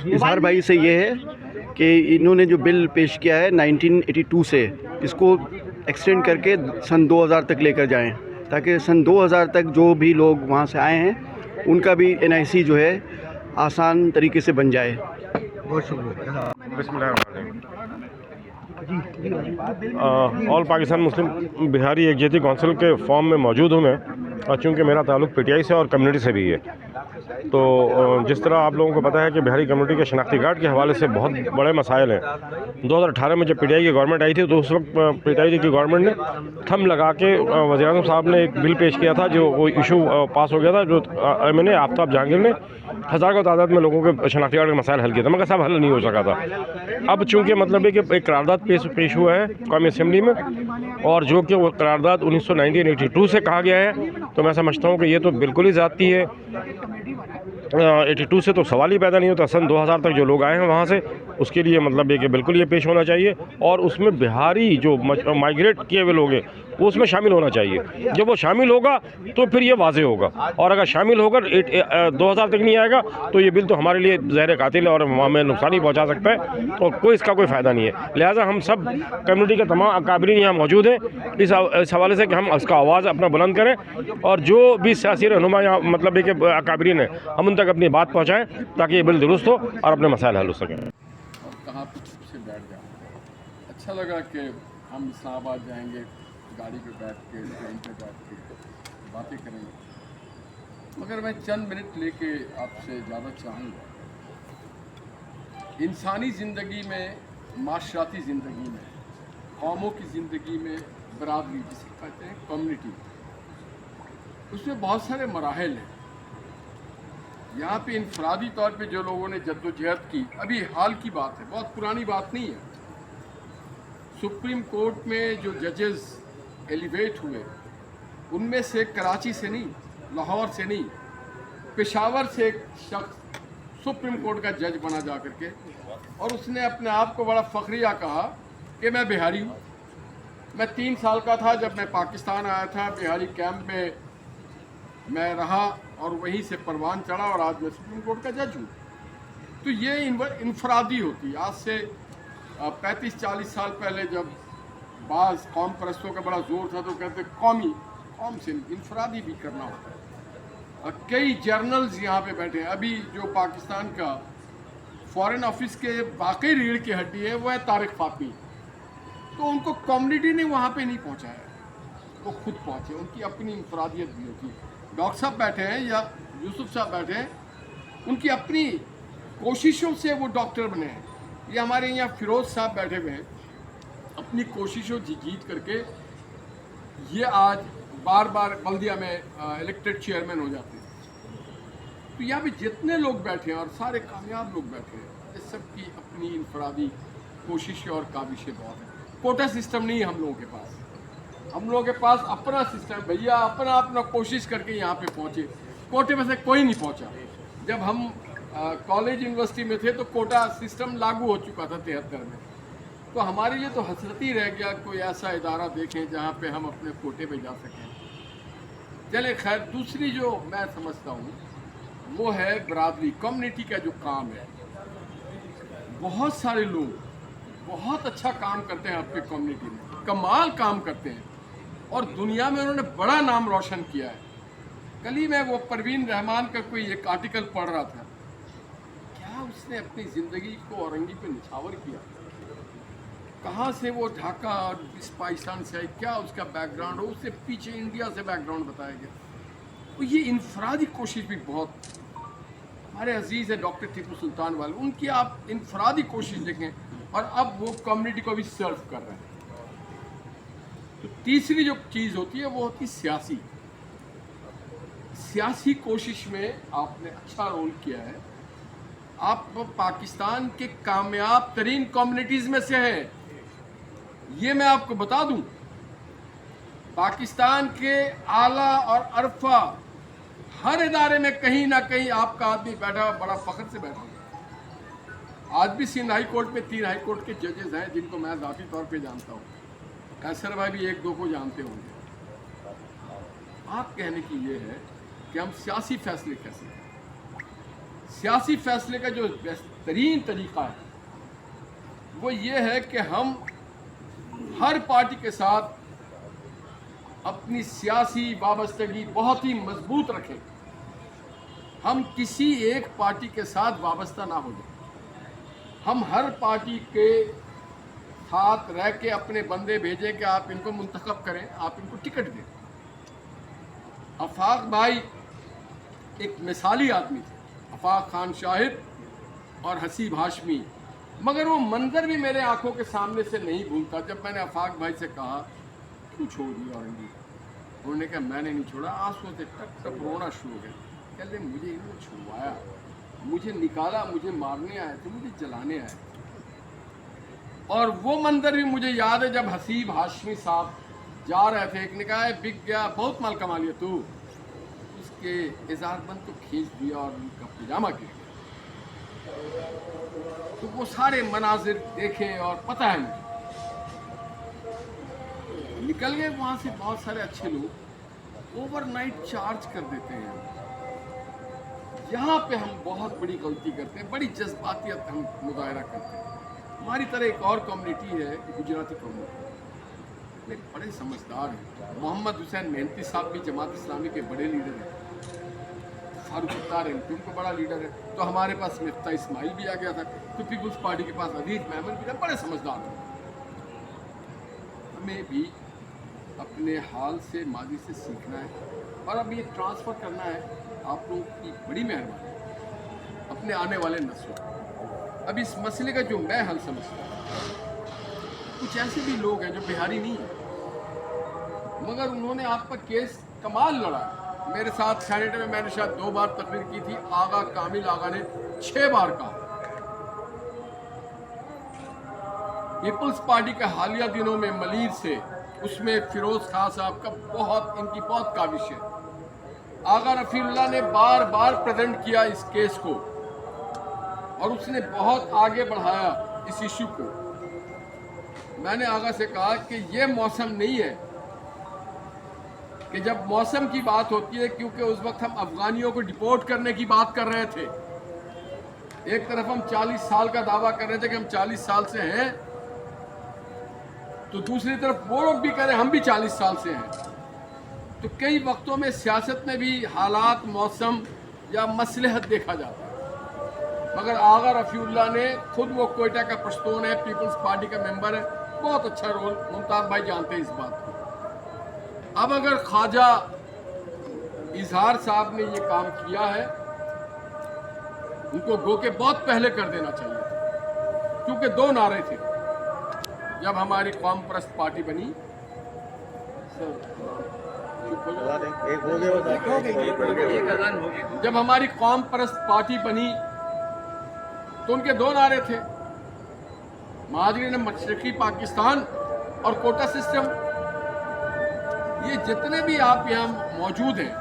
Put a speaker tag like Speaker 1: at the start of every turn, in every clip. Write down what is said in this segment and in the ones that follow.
Speaker 1: اظہار بھائی سے یہ ہے کہ انہوں نے جو بل پیش کیا ہے 1982 سے، اس کو ایکسٹینڈ کر کے سن 2000 تک لے کر جائیں، تاکہ سن 2000 تک جو بھی لوگ وہاں سے آئے ہیں ان کا بھی NIC جو ہے آسان طریقے سے بن جائے۔
Speaker 2: بہت شکریہ۔
Speaker 3: بسم اللہ الرحمن الرحیم۔ آل پاکستان مسلم بہاری یکجہتی کونسل کے فارم میں موجود ہوں میں، اور چونکہ میرا تعلق PTI سے اور کمیونٹی سے بھی ہے، تو جس طرح آپ لوگوں کو پتہ ہے کہ بہاری کمیونٹی کے شناختی کارڈ کے حوالے سے بہت بڑے مسائل ہیں۔ 2018 میں جب PTI کی گورنمنٹ آئی تھی تو اس وقت PTI کی گورنمنٹ نے تھم لگا کے وزیر اعظم صاحب نے ایک بل پیش کیا تھا، جو وہ ایشو پاس ہو گیا تھا، جو MNA آفتاب جہانگیر نے ہزار کی تعداد میں لوگوں کے شناختی کارڈ کے مسائل حل کیا تھا، مگر صاحب حل نہیں ہو سکا تھا۔ اب چونکہ مطلب ہے کہ ایک قرارداد پیش ہوا ہے قومی اسمبلی میں، اور جو کہ وہ قرارداد 1982 سے کہا گیا ہے، تو میں سمجھتا ہوں کہ یہ تو بالکل ہی زیادتی ہے۔ 82 سے تو سوال ہی پیدا نہیں ہوتا، سن 2000 تک جو لوگ آئے ہیں وہاں سے، اس کے لیے مطلب ہے کہ بالکل یہ پیش ہونا چاہیے، اور اس میں بہاری جو مائگریٹ کیے ہوئے لوگ ہیں وہ اس میں شامل ہونا چاہیے۔ جب وہ شامل ہوگا تو پھر یہ واضح ہوگا، اور اگر شامل ہو کر 2000 تک نہیں آئے گا تو یہ بل تو ہمارے لیے زہر قاتل ہے اور ہمیں نقصان ہی پہنچا سکتا ہے، اور اس کا کوئی فائدہ نہیں ہے۔ لہٰذا ہم سب کمیونٹی کے تمام اکابرین یہاں موجود ہیں اس حوالے سے کہ ہم اس کا آواز اپنا بلند کریں، اور جو بھی سیاسی رہنما یہاں مطلب ہے کہ اکابرین ہیں ہم ان تک اپنی بات پہنچائیں تاکہ یہ بل درست ہو اور اپنے مسائل حل ہو سکیں۔
Speaker 4: اور کہاں پہ چپ سے بیٹھ جاؤں۔ اچھا لگا کہ ہم اسلام آباد جائیں گے، گاڑی پہ بیٹھ کے ٹرین پہ بیٹھ کے باتیں کریں گے، مگر میں چند منٹ لے کے آپ سے زیادہ چاہوں گا۔ انسانی زندگی میں، معاشرتی زندگی میں، قوموں کی زندگی میں برادری جسے کہتے ہیں کمیونٹی، اس میں بہت سارے مراحل ہیں۔ یہاں پہ انفرادی طور پہ جو لوگوں نے جد و جہد کی، ابھی حال کی بات ہے، بہت پرانی بات نہیں ہے۔ سپریم کورٹ میں جو ججز ایلیویٹ ہوئے ان میں سے کراچی سے نہیں، لاہور سے نہیں، پشاور سے ایک شخص سپریم کورٹ کا جج بنا جا کر کے، اور اس نے اپنے آپ کو بڑا فخریہ کہا کہ میں بہاری ہوں۔ میں 3 سال کا تھا جب میں پاکستان آیا تھا، بہاری کیمپ میں میں رہا اور وہیں سے پروان چڑھا، اور آج میں سپریم کورٹ کا جج ہوں۔ تو یہ انفرادی ہوتی ہے۔ آج سے 35-40 سال پہلے جب بعض قوم پرستوں کا بڑا زور تھا تو کہتے قوم سے انفرادی بھی کرنا ہوتا ہے۔ اور کئی جرنلز یہاں پہ بیٹھے ہیں۔ ابھی جو پاکستان کا فارن آفس کے واقعی ریڑھ کی ہڈی ہے وہ ہے طارق فاطمی، تو ان کو کمیونٹی نے وہاں پہ نہیں پہنچایا، وہ خود پہنچے، ان کی اپنی انفرادیت بھی ہوتی ہے۔ ڈاکٹر صاحب بیٹھے ہیں یا یوسف صاحب بیٹھے ہیں، ان کی اپنی کوششوں سے وہ ڈاکٹر بنے ہیں۔ یہ ہمارے یہاں فیروز صاحب بیٹھے ہوئے ہیں، اپنی کوششوں جیت کر کے یہ آج بار بار بلدیہ میں الیکٹڈ چیئرمین ہو جاتے ہیں۔ تو یہاں پہ جتنے لوگ بیٹھے ہیں اور سارے کامیاب لوگ بیٹھے ہیں، اس سب کی اپنی انفرادی کوششیں اور کاوشیں بہت ہیں۔ کوٹا سسٹم نہیں ہے ہم لوگوں کے پاس، ہم لوگوں کے پاس اپنا سسٹم، بھیا اپنا کوشش کر کے یہاں پہ پہنچے۔ کوٹے میں سے کوئی نہیں پہنچا۔ جب ہم کالج یونیورسٹی میں تھے تو کوٹا سسٹم لاگو ہو چکا تھا 73 میں، تو ہمارے لیے تو حسرت ہی رہ گیا کوئی ایسا ادارہ دیکھیں جہاں پہ ہم اپنے کوٹے پہ جا سکیں۔ چلے خیر، دوسری جو میں سمجھتا ہوں وہ ہے برادری، کمیونٹی کا جو کام ہے۔ بہت سارے لوگ بہت اچھا کام کرتے ہیں اپنی کمیونٹی میں، کمال کام کرتے ہیں، اور دنیا میں انہوں نے بڑا نام روشن کیا ہے۔ کل ہی میں وہ پروین رحمان کا کوئی ایک آرٹیکل پڑھ رہا تھا، کیا اس نے اپنی زندگی کو اورنگی پہ نچھاور کیا، کہاں سے وہ ڈھاکہ اور اس پاکستان سے آئی، کیا اس کا بیک گراؤنڈ ہو، اس سے پیچھے انڈیا سے بیک گراؤنڈ بتایا گیا۔ تو یہ انفرادی کوشش بھی بہت، ہمارے عزیز ہے ڈاکٹر ٹیپو سلطان والے، ان کی آپ انفرادی کوشش دیکھیں، اور اب وہ کمیونٹی کو بھی سرو کر رہے ہیں۔ تو تیسری جو چیز ہوتی ہے وہ ہوتی ہے سیاسی کوشش میں آپ نے اچھا رول کیا ہے۔ آپ پاکستان کے کامیاب ترین کمیونٹیز میں سے ہیں، یہ میں آپ کو بتا دوں۔ پاکستان کے اعلیٰ اور عرفہ ہر ادارے میں کہیں نہ کہیں آپ کا آدمی بیٹھا ہوا، بڑا فخر سے بیٹھا ہوا۔ آج بھی سندھ ہائی کورٹ میں 3 ہائی کورٹ کے ججز ہیں جن کو میں ذاتی طور پہ جانتا ہوں، قیصر بھائی بھی 1-2 کو جانتے ہوں گے۔ بات کہنے کی یہ ہے کہ ہم سیاسی فیصلے کیسے کریں۔ سیاسی فیصلے کا جو بہترین طریقہ ہے وہ یہ ہے کہ ہم ہر پارٹی کے ساتھ اپنی سیاسی وابستگی بہت ہی مضبوط رکھیں. ہم کسی ایک پارٹی کے ساتھ وابستہ نہ ہو جائیں. ہم ہر پارٹی کے ساتھ رہ کے اپنے بندے بھیجیں کہ آپ ان کو منتخب کریں, آپ ان کو ٹکٹ دیں. آفاق بھائی ایک مثالی آدمی تھے, آفاق خان شاہد اور حسیب ہاشمی, مگر وہ منظر بھی میرے آنکھوں کے سامنے سے نہیں بھولتا. جب میں نے آفاق بھائی سے کہا کیوں چھوڑ دیا اورنگی, انہوں نے کہا میں نے نہیں چھوڑا, آنسوں سے ٹپ ٹپ رونا شروع ہو گیا. کہتے مجھے انہوں نے چھڑوایا, مجھے نکالا, مجھے مارنے آئے تھے, مجھے جلانے آئے تھے. اور وہ منظر بھی مجھے یاد ہے جب حسیب ہاشمی صاحب جا رہے تھے, ایک نے کہا بک گیا, بہت مال کما لیا تو, اس کے اظہار بند کو کھینچ دیا اور ان کا پجامہ گر گیا. تو وہ سارے مناظر دیکھے اور پتہ ہے مجھے. نکل گئے وہاں سے بہت سارے اچھے لوگ, اوور نائٹ چارج کر دیتے ہیں. یہاں پہ ہم بہت بڑی غلطی کرتے ہیں, بڑی جذباتیت ہم مظاہرہ کرتے ہیں. ہماری طرح ایک اور کمیونٹی ہے گجراتی کمیونٹی, بڑے سمجھدار ہیں. محمد حسین محنتی صاحب بھی جماعت اسلامی کے بڑے لیڈر ہیں, فاروق ستار ان کو بڑا لیڈر ہے. تو ہمارے پاس مفتاح اسماعیل بھی آ گیا تھا, تو پیپلز پارٹی کے پاس عزیز محمد بھی تھا, بڑے سمجھدار ہیں. ہمیں بھی اپنے حال سے ماضی سے سیکھنا ہے اور اب یہ ٹرانسفر کرنا ہے. آپ لوگوں کی بڑی مہربانی اپنے آنے والے نسلوں. اب اس مسئلے کا جو میں حل سمجھتا ہوں, کچھ ایسے بھی لوگ ہیں جو بہاری نہیں ہیں مگر انہوں نے آپ پر کیس کمال لڑا. میرے ساتھ سینیٹ میں نے شاید 2 بار تقریر کی تھی, آغا کامل آغا نے 6 بار کہا. پیپلز پارٹی کے حالیہ دنوں میں ملیر سے, اس میں فیروز خان صاحب کا ان کی بہت کاوش ہے. آغا رفیع اللہ نے بار بار پریزنٹ کیا اس کیس کو اور اس نے بہت آگے بڑھایا اس ایشو کو. میں نے آغا سے کہا کہ یہ موسم نہیں ہے کہ جب موسم کی بات ہوتی ہے, کیونکہ اس وقت ہم افغانیوں کو ڈپورٹ کرنے کی بات کر رہے تھے. ایک طرف ہم 40 سال کا دعویٰ کر رہے تھے کہ ہم 40 سال سے ہیں, تو دوسری طرف وہ لوگ بھی کہہ رہے ہیں ہم بھی 40 سال سے ہیں. تو کئی وقتوں میں سیاست میں بھی حالات, موسم یا مصلحت دیکھا جاتا ہے. مگر آغا رفیع اللہ نے خود, وہ کوئٹہ کا پشتون ہے, پیپلز پارٹی کا ممبر ہے, بہت اچھا رول, ممتاز بھائی جانتے ہیں اس بات کو. اب اگر خواجہ اظہار صاحب نے یہ کام کیا ہے, ان کو گو کے بہت پہلے کر دینا چاہیے تھا, کیونکہ 2 نعرے تھے جب ہماری قوم پرست پارٹی بنی. جب ہماری قوم پرست پارٹی بنی تو ان کے 2 نعرے تھے, مہاجرین مشرقی پاکستان اور کوٹا سسٹم. یہ جتنے بھی آپ یہاں موجود ہیں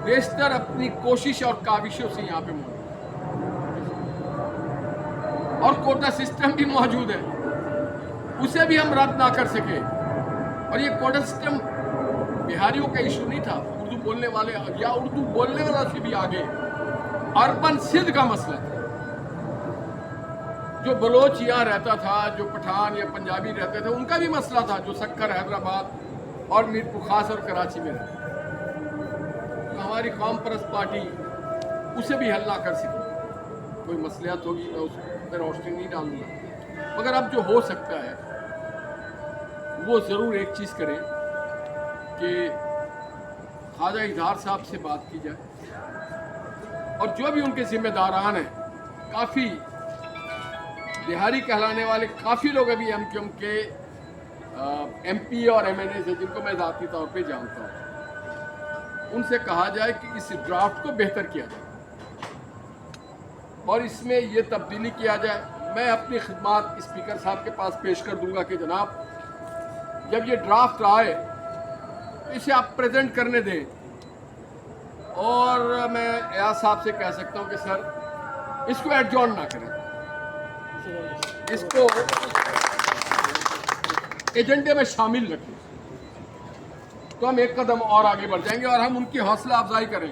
Speaker 4: بیشتر اپنی کوشش اور کاوشوں سے یہاں پہ موجود ہیں, اور کوٹا سسٹم بھی موجود ہے, اسے بھی ہم رد نہ کر سکے. اور یہ کوٹا سسٹم بہاریوں کا ایشو نہیں تھا, اردو بولنے والے یا اردو بولنے والا سے بھی آگے اربن سندھ کا مسئلہ تھا. جو بلوچ یہاں رہتا تھا, جو پٹھان یا پنجابی رہتے تھے, ان کا بھی مسئلہ تھا, جو سکر حیدرآباد اور میرپور خاص اور کراچی میں رہتے. تو ہماری قوم پرست پارٹی اسے بھی حل نہ کر سکی. کوئی مصلحت ہوگی میں اس پہ روشنی نہیں ڈالوں گا, مگر اب جو ہو سکتا ہے وہ ضرور ایک چیز کریں کہ خواجہ اظہار صاحب سے بات کی جائے, اور جو بھی ان کے ذمہ داران ہیں, کافی بہاری کہلانے والے کافی لوگ ابھی ایم کیو ایم کے ایم پی اور ایم این اے ہیں, جن کو میں ذاتی طور پہ جانتا ہوں, ان سے کہا جائے کہ اس ڈرافٹ کو بہتر کیا جائے اور اس میں یہ تبدیلی کیا جائے. میں اپنی خدمات اسپیکر صاحب کے پاس پیش کر دوں گا کہ جناب جب یہ ڈرافٹ آئے تو اسے آپ پریزنٹ کرنے دیں, اور میں ایاز صاحب سے کہہ سکتا ہوں کہ سر اس کو ایڈجورن نہ کریں, اس کو ایجنڈے میں شامل رکھیں, تو ہم ایک قدم اور آگے بڑھ جائیں گے اور ہم ان کی حوصلہ افزائی کریں.